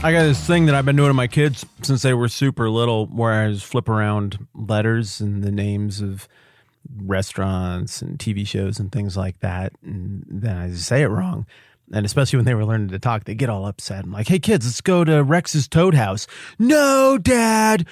I got this thing that I've been doing to my kids since they were super little, where I just flip around letters and the names of restaurants and TV shows and things like that, and then I just say it wrong. And especially when they were learning to talk, they get all upset. I'm like, hey, kids, let's go to Rex's Toad House. No, Dad,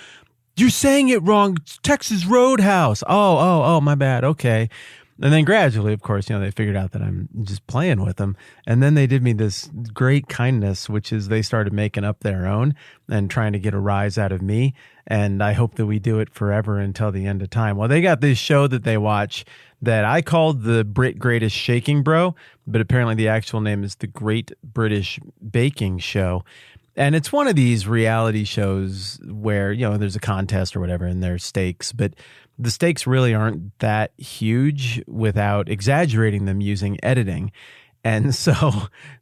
you're saying it wrong. It's Texas Roadhouse. Oh, my bad. Okay. And then gradually, of course, they figured out that I'm just playing with them. And then they did me this great kindness, which is they started making up their own and trying to get a rise out of me. And I hope that we do it forever until the end of time. Well, they got this show that they watch that I called the Brit Greatest Shaking Bro, but apparently the actual name is the Great British Baking Show. And it's one of these reality shows where, there's a contest or whatever and there's stakes, but the stakes really aren't that huge without exaggerating them using editing. And so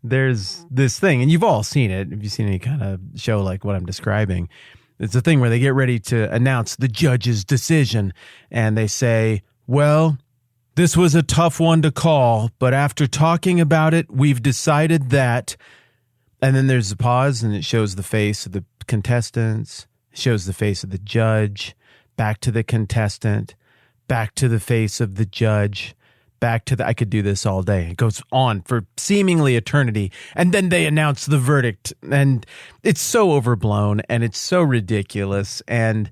there's this thing, and you've all seen it. If you've seen any kind of show like what I'm describing, it's a thing where they get ready to announce the judge's decision. And they say, well, this was a tough one to call, but after talking about it, we've decided that. And then there's a pause, and it shows the face of the contestants, shows the face of the judge, back to the contestant, back to the face of the judge, back to I could do this all day. It goes on for seemingly eternity. And then they announce the verdict. And it's so overblown and it's so ridiculous. And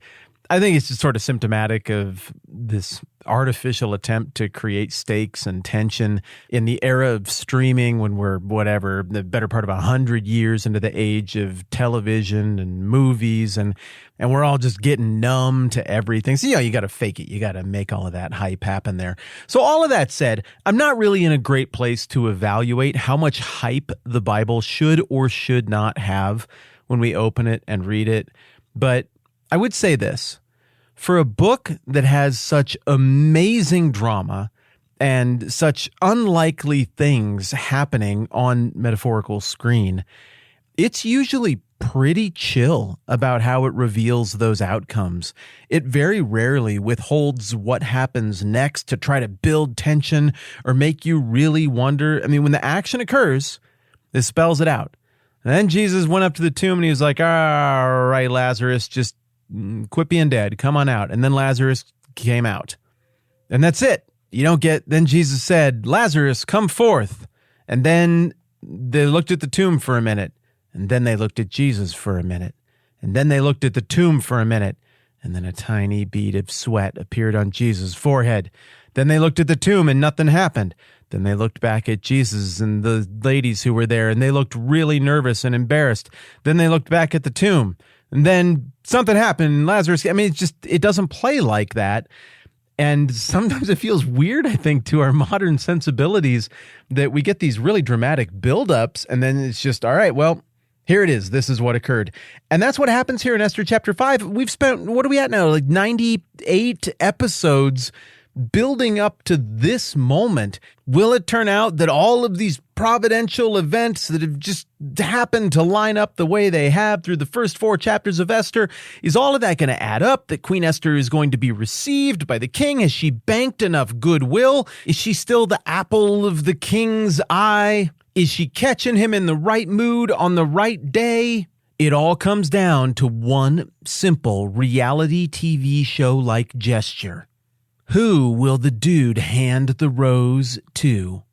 I think it's just sort of symptomatic of this artificial attempt to create stakes and tension in the era of streaming, when we're the better part of 100 years into the age of television and movies, and we're all just getting numb to everything. So you got to fake it. You got to make all of that hype happen there. So all of that said, I'm not really in a great place to evaluate how much hype the Bible should or should not have when we open it and read it. But I would say this. For a book that has such amazing drama and such unlikely things happening on metaphorical screen, it's usually pretty chill about how it reveals those outcomes. It very rarely withholds what happens next to try to build tension or make you really wonder. I mean, when the action occurs, it spells it out. And then Jesus went up to the tomb and he was like, all right, Lazarus, just quit being dead. Come on out. And then Lazarus came out. And that's it. You don't get, then Jesus said, Lazarus, come forth. And then they looked at the tomb for a minute. And then they looked at Jesus for a minute. And then they looked at the tomb for a minute. And then a tiny bead of sweat appeared on Jesus' forehead. Then they looked at the tomb and nothing happened. Then they looked back at Jesus and the ladies who were there, and they looked really nervous and embarrassed. Then they looked back at the tomb. And then something happened, and Lazarus, it doesn't play like that. And sometimes it feels weird, I think, to our modern sensibilities that we get these really dramatic buildups, and then it's just, all right, well, here it is. This is what occurred. And that's what happens here in Esther chapter 5. We've spent, what are we at now? Like 98 episodes building up to this moment. Will it turn out that all of these providential events that have just happened to line up the way they have through the first 4 chapters of Esther, is all of that going to add up? That Queen Esther is going to be received by the king? Has she banked enough goodwill? Is she still the apple of the king's eye? Is she catching him in the right mood on the right day? It all comes down to one simple reality TV show-like gesture. Who will the dude hand the rose to?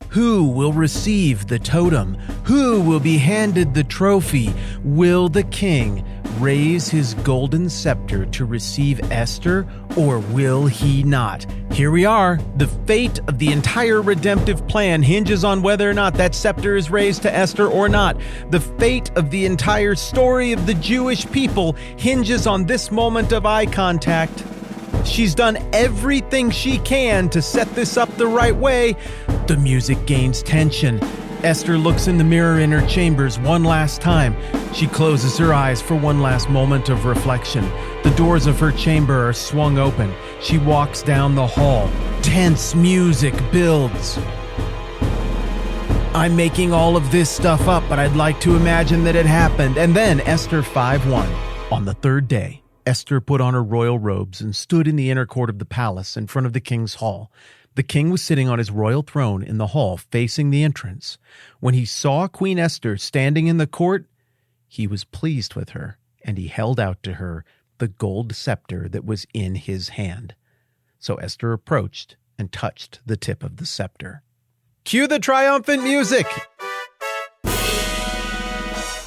Who will receive the totem? Who will be handed the trophy? Will the king raise his golden scepter to receive Esther, or will he not? Here we are. The fate of the entire redemptive plan hinges on whether or not that scepter is raised to Esther or not. The fate of the entire story of the Jewish people hinges on this moment of eye contact. She's done everything she can to set this up the right way. The music gains tension. Esther looks in the mirror in her chambers one last time. She closes her eyes for one last moment of reflection. The doors of her chamber are swung open. She walks down the hall. Tense music builds. I'm making all of this stuff up, but I'd like to imagine that it happened. And then Esther 5:1. On the third day, Esther put on her royal robes and stood in the inner court of the palace in front of the king's hall. The king was sitting on his royal throne in the hall facing the entrance. When he saw Queen Esther standing in the court, he was pleased with her, and he held out to her the gold scepter that was in his hand. So Esther approached and touched the tip of the scepter. Cue the triumphant music!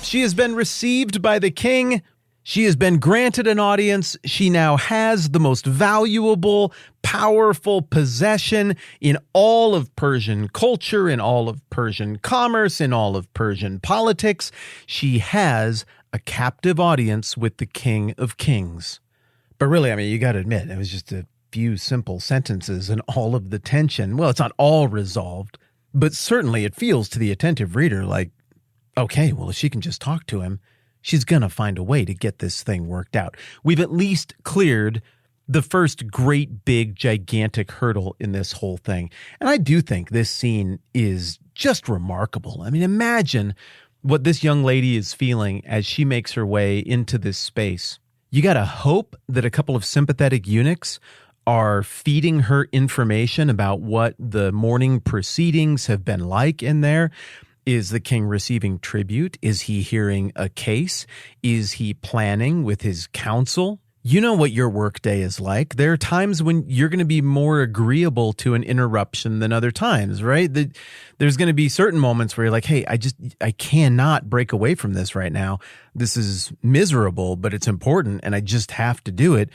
She has been received by the king. She has been granted an audience. She now has the most valuable, powerful possession in all of Persian culture, in all of Persian commerce, in all of Persian politics. She has a captive audience with the King of Kings. But really, I mean, you got to admit, it was just a few simple sentences and all of the tension. Well, it's not all resolved, but certainly it feels to the attentive reader like, okay, well, if she can just talk to him, she's going to find a way to get this thing worked out. We've at least cleared the first great, big, gigantic hurdle in this whole thing. And I do think this scene is just remarkable. I mean, imagine what this young lady is feeling as she makes her way into this space. You got to hope that a couple of sympathetic eunuchs are feeding her information about what the morning proceedings have been like in there. Is the king receiving tribute? Is he hearing a case? Is he planning with his council? You know what your workday is like. There are times when you're going to be more agreeable to an interruption than other times, right? There's going to be certain moments where you're like, hey, I cannot break away from this right now. This is miserable, but it's important and I just have to do it.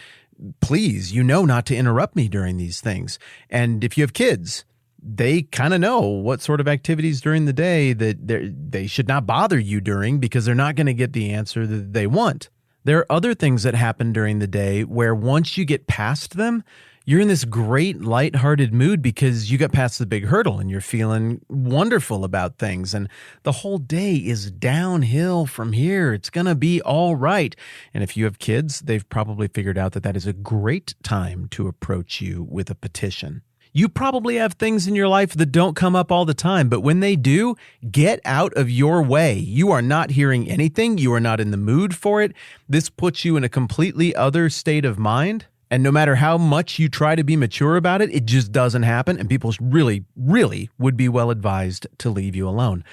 Please, not to interrupt me during these things. And if you have kids, they kind of know what sort of activities during the day that they should not bother you during because they're not going to get the answer that they want. There are other things that happen during the day where once you get past them, you're in this great lighthearted mood because you got past the big hurdle and you're feeling wonderful about things. And the whole day is downhill from here. It's going to be all right. And if you have kids, they've probably figured out that that is a great time to approach you with a petition. You probably have things in your life that don't come up all the time, but when they do, get out of your way. You are not hearing anything. You are not in the mood for it. This puts you in a completely other state of mind. And no matter how much you try to be mature about it, it just doesn't happen. And people really, really would be well advised to leave you alone.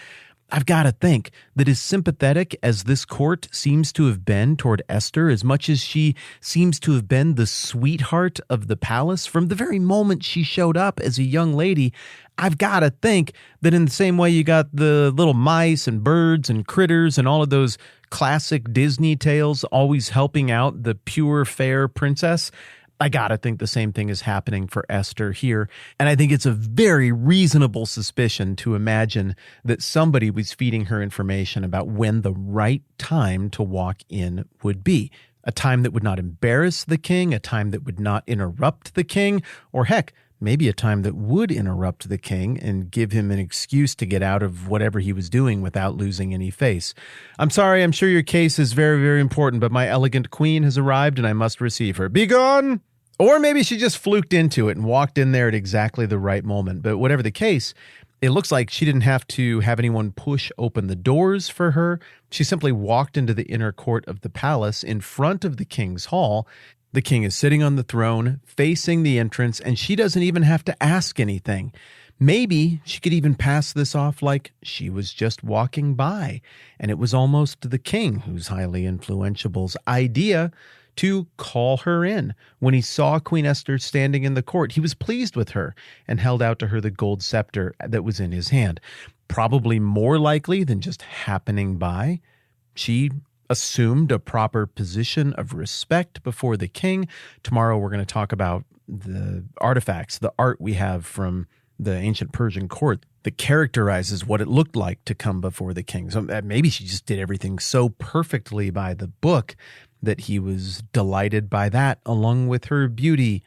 I've got to think that as sympathetic as this court seems to have been toward Esther, as much as she seems to have been the sweetheart of the palace from the very moment she showed up as a young lady, I've got to think that in the same way you got the little mice and birds and critters and all of those classic Disney tales always helping out the pure, fair princess, I gotta think the same thing is happening for Esther here. And I think it's a very reasonable suspicion to imagine that somebody was feeding her information about when the right time to walk in would be. A time that would not embarrass the king, a time that would not interrupt the king, or heck, maybe a time that would interrupt the king and give him an excuse to get out of whatever he was doing without losing any face. I'm sorry, I'm sure your case is very, very important, but my elegant queen has arrived and I must receive her. Be gone! Or maybe she just fluked into it and walked in there at exactly the right moment. But whatever the case, it looks like she didn't have to have anyone push open the doors for her. She simply walked into the inner court of the palace in front of the king's hall. The king is sitting on the throne, facing the entrance, and she doesn't even have to ask anything. Maybe she could even pass this off like she was just walking by, and it was almost the king, who's highly influential's idea to call her in. When he saw Queen Esther standing in the court, he was pleased with her and held out to her the gold scepter that was in his hand. Probably more likely than just happening by, she assumed a proper position of respect before the king. Tomorrow we're going to talk about the artifacts, the art we have from the ancient Persian court that characterizes what it looked like to come before the king. So maybe she just did everything so perfectly by the book that he was delighted by that, along with her beauty,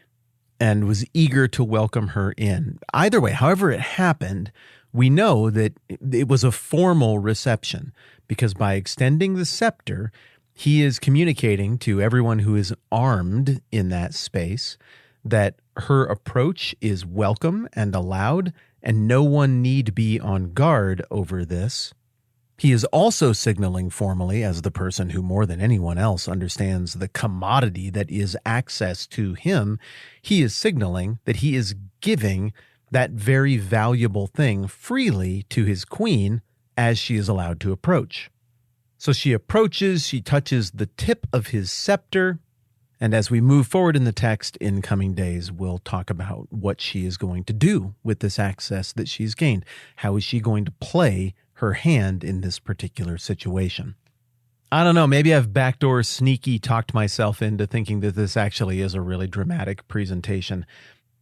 and was eager to welcome her in. Either way, however it happened, we know that it was a formal reception, because by extending the scepter, he is communicating to everyone who is armed in that space that her approach is welcome and allowed, and no one need be on guard over this. He is also signaling formally, as the person who more than anyone else understands the commodity that is access to him, he is signaling that he is giving that very valuable thing freely to his queen as she is allowed to approach. So she approaches, she touches the tip of his scepter, and as we move forward in the text in coming days, we'll talk about what she is going to do with this access that she's gained. How is she going to play her hand in this particular situation? I don't know, maybe I've backdoor sneaky talked myself into thinking that this actually is a really dramatic presentation.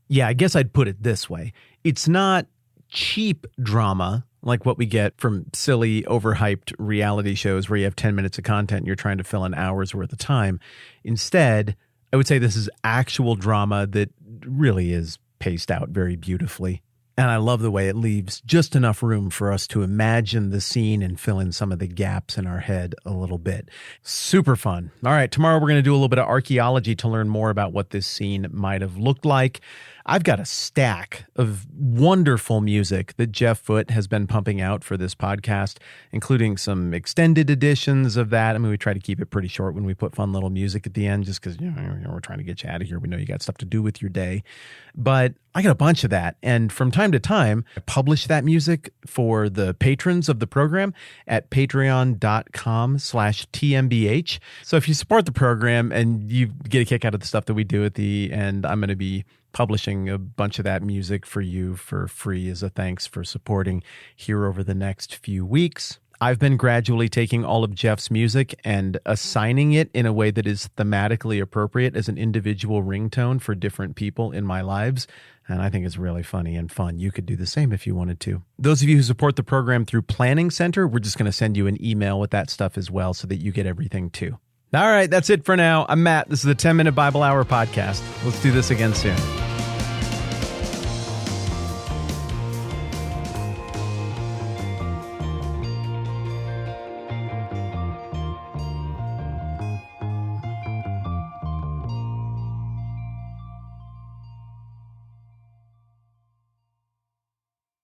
Yeah, I guess I'd put it this way. It's not cheap drama like what we get from silly, overhyped reality shows where you have 10 minutes of content and you're trying to fill an hour's worth of time. Instead, I would say this is actual drama that really is paced out very beautifully. And I love the way it leaves just enough room for us to imagine the scene and fill in some of the gaps in our head a little bit. Super fun. All right, tomorrow we're going to do a little bit of archaeology to learn more about what this scene might have looked like. I've got a stack of wonderful music that Jeff Foote has been pumping out for this podcast, including some extended editions of that. I mean, we try to keep it pretty short when we put fun little music at the end, just because we're trying to get you out of here. We know you got stuff to do with your day. But I got a bunch of that. And from time to time, I publish that music for the patrons of the program at patreon.com/TMBH. So if you support the program and you get a kick out of the stuff that we do at the end, I'm going to be publishing a bunch of that music for you for free as a thanks for supporting here over the next few weeks. I've been gradually taking all of Jeff's music and assigning it in a way that is thematically appropriate as an individual ringtone for different people in my lives. And I think it's really funny and fun. You could do the same if you wanted to. Those of you who support the program through Planning Center, we're just going to send you an email with that stuff as well so that you get everything too. All right, that's it for now. I'm Matt. This is the 10 Minute Bible Hour podcast. Let's do this again soon.